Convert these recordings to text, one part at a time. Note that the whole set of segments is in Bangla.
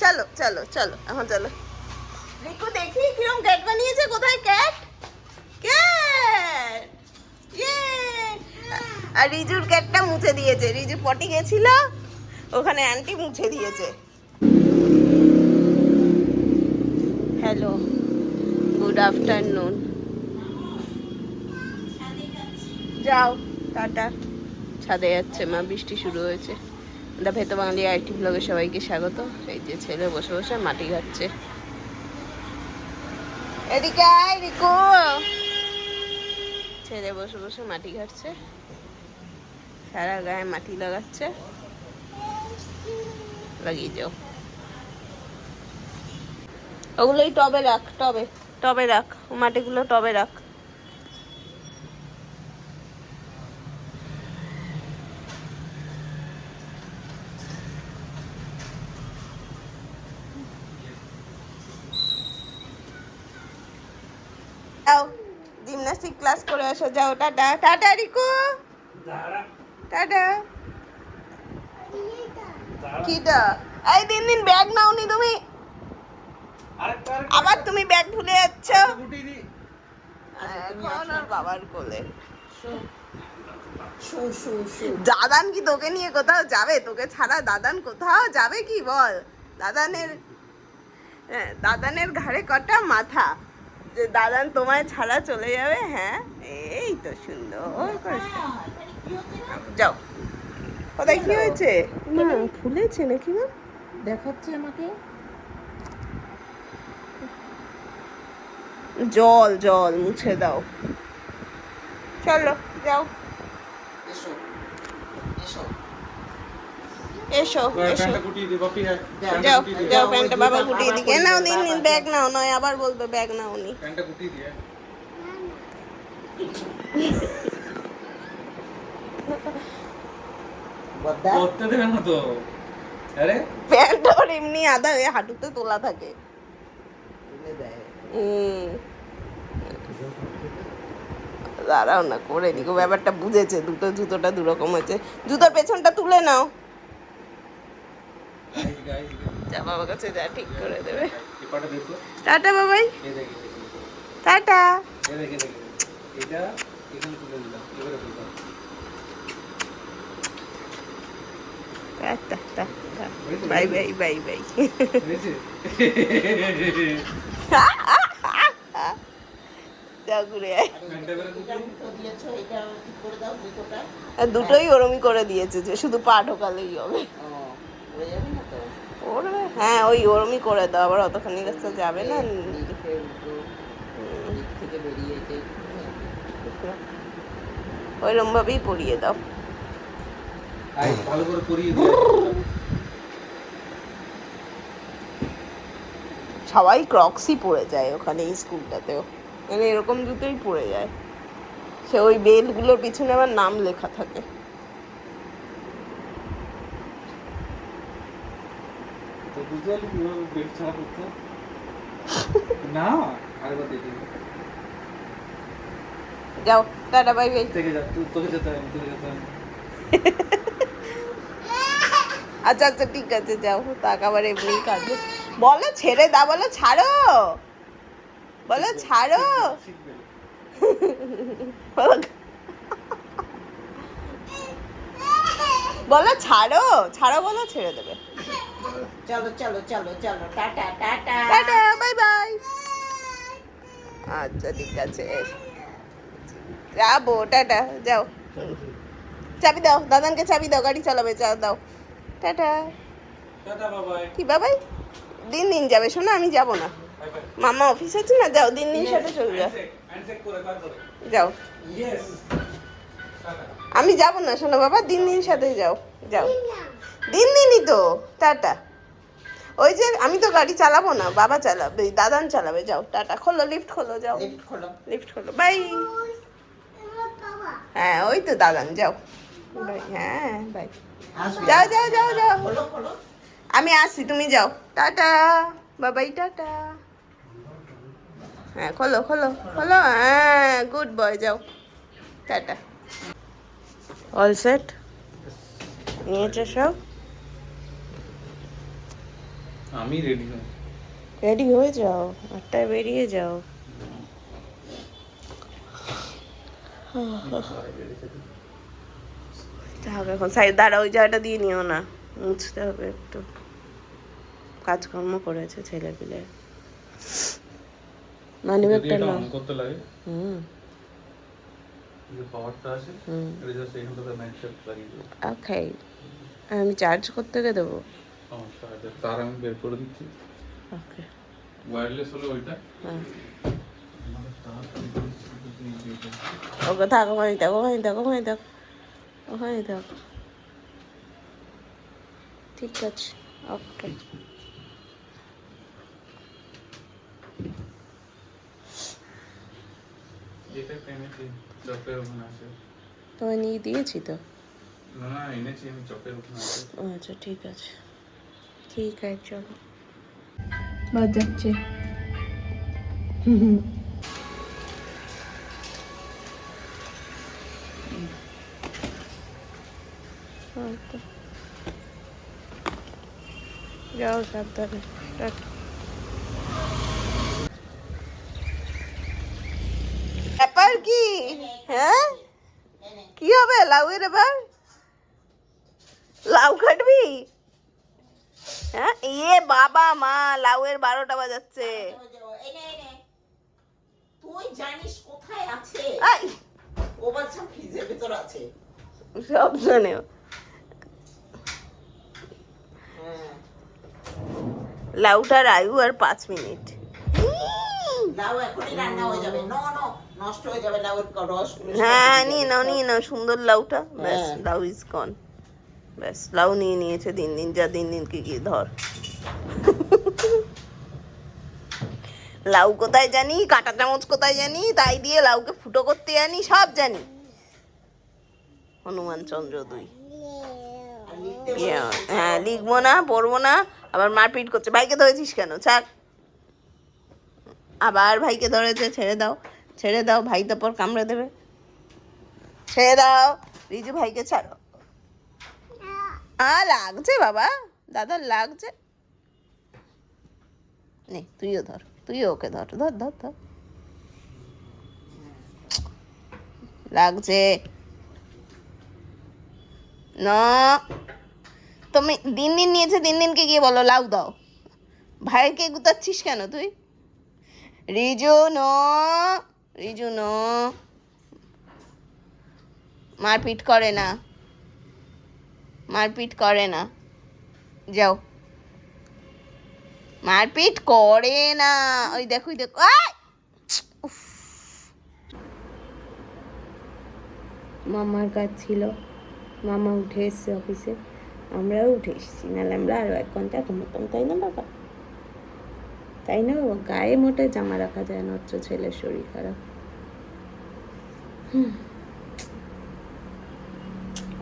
চলো চলো চলো এখন চলো। রিকু দেখি কিরম ক্যাট বানিয়েছে। কোথায় ক্যাট? ক্যাট ইয়ে। আর রিজুর ক্যাটটা মুছে দিয়েছে। রিজু পটি গেছিল, ওখানে আন্টি মুছে দিয়েছে। Hello, good afternoon. যাও টাটা। ছাদে যাচ্ছে মা, বৃষ্টি শুরু হয়েছে। দা ভেতো বাঙালি আইটি ব্লগে সবাইকে স্বাগত। এই যে ছেলে বসে বসে মাটি ঘাটছে। এদিকে আয় রিকু। ছেলে বসে বসে মাটি ঘাটছে, সারা গায়ে মাটি লাগাচ্ছে। লাগিয়ে যাও। ওগুলোই টবে রাখ, টবে টবে রাখ, মাটিগুলো টবে রাখ। যাও জিমনাস্টিক ক্লাস করে আসো, যাও। Tata tata Riku, tata. কিটা? এই দিন দিন ব্যাগ নাওনি তুমি, আবার তুমি ব্যাগ ভুলে যাচ্ছ। এখন আর বাবার কোলে। দাদান কি তোকে নিয়ে কোথাও যাবে? তোকে ছাড়া দাদান কোথাও যাবে কি বল? দাদানের ঘাড়ে কটা মাথা যে দাদান তোমায় ছাড়া চলে যাবে? হ্যাঁ, এই তো সুন্দর করে। যাও। কোথায় কি হয়েছে? না ফুলেছে নাকি না দেখাচ্ছে আমাকে। জল জল মুছে দাও। চলো যাও। এসো এসো এসো এসো। যাও যাও যাও, প্যান্টটা বাবা গুটিয়ে দিকে নাও। দিন দিন ব্যাগ নাও, নয় আবার বলবে ব্যাগ নাও নি। প্যান্টটা গুটিয়ে দিয়ে বদ্দা করতে দেবে না তো। আরে প্যান্ট ওর এমনি আধা হয়ে হাঁটুতে তোলা থাকে। তুলে দেয়। দাঁড়াও না, করে দিকে ব্যাপারটা বুঝেছে। জুতোটা দুরকম হয়েছে। জুতোর পেছনটা তুলে নাও। যা বাবার কাছে যা, ঠিক করে দেবে। পেপারটা দেখো। টাটা বাবাই, এই দেখে টাটা। এই দেখে দেখে এটা এখানে তুলে দিলাম, এবারে দিলাম। Bye bye bye bye. হয়েছে? যা ঘুরে আয়। প্যান্টটা এবারে এটা উল্টো দিয়েছো, এটা ঠিক করে দাও দুটোটা। আর দুটোই ওরমই করে দিয়েছে যে শুধু পা ঢোকালেই হবে। হয়ে যাবে না তো? ওরমে হ্যাঁ, ওই ওরমই করে দাও। আবার অতখানি রাস্তা যাবে না। এদিকে উল্টো, দিক থেকে বেরিয়েছে। ওইরকম ভাবেই পরিয়ে দাও। আই ভালো করে করিয়ে দিয়ে। সবাই ক্রক্সই পরে যায় ওখানে, এই স্কুলটাতেও মানে এরকম জুতোই পরে যায়। সে ওই বেলগুলোর পিছনে আবার নাম লেখা থাকে। তো বুঝতে পারলি কিভাবে বেল্ট ছাড়া করতে হয়? না আরেকবার দেখি। যাও টাটা বাই বাই। থেকে যা, তোকে যেতে হবে, তোকে যেতে হবে। আচ্ছা আচ্ছা ঠিক আছে, যাও। তাক আবার এমনি কাঁদবে। বলো ছেড়ে দাও, বলো ছাড়ো, বলো ছাড়ো। শিখবে। বলো ছাড়ো, ছাড়ো বলো, ছেড়ে দেবে। চলো চলো চলো চলো, tata tata tata bye bye. আচ্ছা ঠিক আছে, যাবো। টাটা, যাও। চাবি দাও, দাদানকে চাবি দাও, গাড়ি চালাবে। চা দাও। টাটা। টাটা বাবাই। কি বাবাই? দিন দিন যাবে শোনো, আমি যাব না। Bye bye. মামা অফিস আছে না, যাও দিন দিন সাথে চলে যাও। হ্যান্ডশেক করে কার করে। যাও। ইয়েস। টাটা। আমি যাব না শোনো বাবা, দিন দিন সাথে যাও। যাও দিন দিনই তো। টাটা। ওই যে আমি তো গাড়ি চালাবো না, বাবা চালাবে, দাদান চালাবে। যাও টাটা। খোলো লিফট, খোলো। যাও লিফট খোলো। লিফট খোলো। বাই। হ্যাঁ ওই তো দাদান, যাও বাই। হ্যাঁ বাই। আসবে। যাও যাও যাও যাও। খোলো খোলো। আমি আসছি, তুমি যাও। টাটা বাবাই, টাটা। হ্যাঁ খোলো খোলো খোলো। হ্যাঁ গুড বয়, যাও। টাটা। অল সেট নিয়েছে সব। আমি রেডি নই। রেডি হয়ে যাও, 8টায় বেরিয়ে যাও। থাক এখন সাইড দাঁড়া, ওই জায়গাটা দিয়ে নিও না, মুছতে হবে একটু, কাজকর্ম করেছে ছেলে পিলে। মানি যদি ব্যাগটা এটা নাও। অন করতে লাগে, হুম যে পাওয়ারটা আছে, হুম এটা জাস্ট এখান থেকে ম্যাচ লাগিয়ে দেবো। ওকে, আমি চার্জ করতে গিয়ে দেবো। সমস্যা আছে, তার আমি বের করে দিচ্ছি। ওকে ওয়্যারলেস হলে ওইটা। হ্যাঁ, আমাদের তার বের করে দিচ্ছি, যদি এইটা। ওকে থাক, ওখানে থাক, ওখানে থাক, ওখানে থাক, ওখানে থাক। ঠিক আছে, ওকে। এটা এনেছি, চপের ওখানে আছে। তোমায় নিয়ে দিয়েছি তো। না না, এনেছি আমি, চপের ওখানে আছে। ও আচ্ছা ঠিক আছে, ঠিক আছে চলো। বাজাচ্ছে। যাও সাবধানে। টাটা। ব্যাপার কি? হ্যাঁ, কি হবে লাউয়ের এবার? লাউ কাটবি? হ্যাঁ, এ বাবা মা, লাউয়ের 12টা বাজাচ্ছে। তুই জানিস কোথায় আছে? আই, ও বলছে ফ্রিজের ভিতর আছে। সব জানে। হ্যাঁ, লাউটার আয়ু আর 5 মিনিট। লাউ এখনই রান্না হয়ে যাবে। নো নো, নষ্ট হয়ে যাবে লাউয়ের রসগুলো। হ্যাঁ, নিয়ে নাও নিয়ে নাও, সুন্দর লাউটা। ব্যাস, হ্যাঁ। লাউ ইজ গন। ব্যাস, লাউ নিয়ে নিয়েছে দিন দিন, যা দিন দিন কি কি ধর। লাউ কোথায় জানি, কাঁটা চামচ কোথায় জানি, তাই দিয়ে লাউকে ফুটো করতে জানি, সব জানি। হনুমান চন্দ্র 2। হ্যাঁ, লিখবো না, পড়বো না, আবার মারপিট করছে। ভাইকে ধরেছিস কেন? ছাড়। আবার ভাইকে ধরেছে, ছেড়ে দাও, ছেড়ে দাও, ভাই তো পর কামড়ে দেবে। ছেড়ে দাও, রিজু ভাইকে ছাড়ো। লাগছে বাবা, দাদার লাগছে। নে তুইও ধর, তুইও ওকে ধর, ধর ধর ধর। লাগছে না। তুমি দিন দিন নিয়েছে, দিন দিনকে গিয়ে বলো লাউ দাও। ভাইকে গুতাচ্ছিস কেন তুই? রিজু নো, রিজু নো, মারপিট করে না, মারপিট করে না, যাও। মারপিট করে না, ওই দেখো, ওই দেখো। মামার কাজ ছিল, মামা উঠে এসছে অফিসে, আমরাও উঠে এসেছি, নাহলে আমরা আরও 1 ঘন্টা ঘুমোতাম, তাই না বাবা? তাই না বাবা? গায়ে মোটে জামা রাখা যায় না, হচ্ছে ছেলের শরীর খারাপ।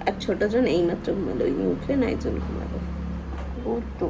আর ছোটজন এইমাত্র ঘুমালো, ওই উঠলে না একজন ঘুমাবে। ও তো